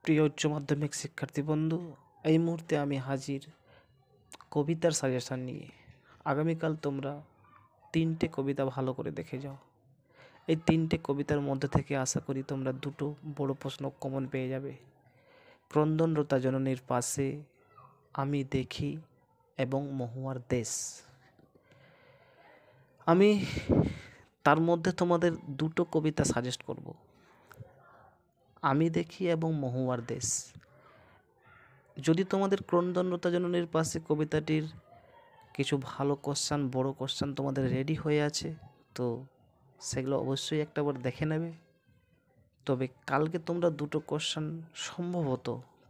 প্রিয় উচ্চ মাধ্যমিক শিক্ষার্থী বন্ধু, এই মুহূর্তে আমি হাজির কবিতার সাজেশান নিয়ে। আগামীকাল তোমরা 3টে কবিতা ভালো করে দেখে যাও। এই 3টে কবিতার মধ্যে থেকে আশা করি তোমরা 2টো বড় প্রশ্ন কমন পেয়ে যাবে। ক্রন্দনরতা জননীর পাশে, আমি দেখি এবং মহুয়ার দেশ। আমি তার মধ্যে তোমাদের 2টো কবিতা সাজেস্ট করব, আমি দেখি এবং মহুয়ার দেশ। যদি তোমাদের ক্রন্দনরতা জননীর পাশে কবিতাটির কিছু ভালো কোশ্চান, বড় কোশ্চান তোমাদের রেডি হয়ে আছে, তো সেগুলো অবশ্যই একটাবার দেখে নেবে। তবে কালকে তোমরা 2টো কোশ্চান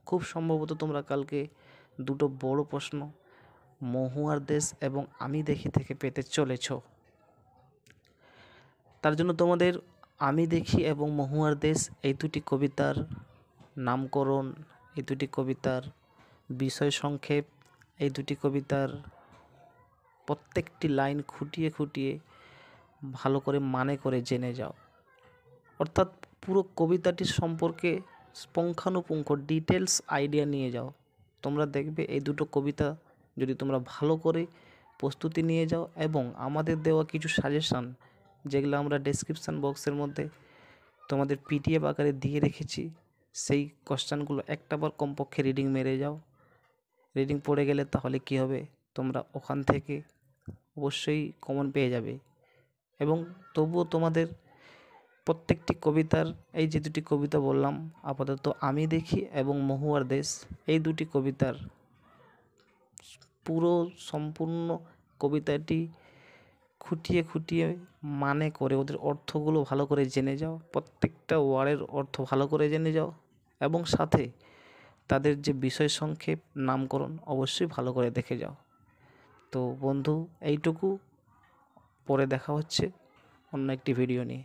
খুব সম্ভবত তোমরা কালকে 2টো বড় প্রশ্ন মহুয়ার দেশ এবং আমি দেখি থেকে পেতে চলেছ। তার জন্য তোমাদের আমি দেখি এবং মহুয়ার দেশ এই 2টি কবিতার নামকরণ, এই 2টি কবিতার বিষয় সংক্ষেপ, এই 2টি কবিতার প্রত্যেকটি লাইন খুঁটিয়ে খুঁটিয়ে ভালো করে মানে করে জেনে যাও। অর্থাৎ পুরো কবিতাটির সম্পর্কে পুঙ্খানুপুঙ্খ ডিটেলস আইডিয়া নিয়ে যাও। তোমরা দেখবে এই 2টো কবিতা যদি তোমরা ভালো করে প্রস্তুতি নিয়ে যাও এবং আমাদের দেওয়া কিছু সাজেশান, যেগুলো আমরা ডেসক্রিপশান বক্সের মধ্যে তোমাদের পিডিএফ আকারে দিয়ে রেখেছি, সেই কোশ্চেনগুলো একটাবার কমপক্ষে রিডিং মেরে যাও। রিডিং পড়ে গেলে তাহলে কি হবে, তোমরা ওখান থেকে অবশ্যই কমন পেয়ে যাবে। এবং তবুও তোমাদের প্রত্যেকটি কবিতার, এই যে 2টি কবিতা বললাম আপাতত আমি দেখি এবং মহুয়ার দেশ, এই 2টি কবিতার পুরো সম্পূর্ণ কবিতাটি খুঁটিয়ে খুঁটিয়ে মানে করে ওদের অর্থগুলো ভালো করে জেনে যাও। প্রত্যেকটা ওয়ার্ডের অর্থ ভালো করে জেনে যাও এবং সাথে তাদের যে বিষয় সংক্ষেপ, নামকরণ অবশ্যই ভালো করে দেখে যাও। তো বন্ধু, এইটুকু, পরে দেখা হচ্ছে অন্য একটি ভিডিও নিয়ে।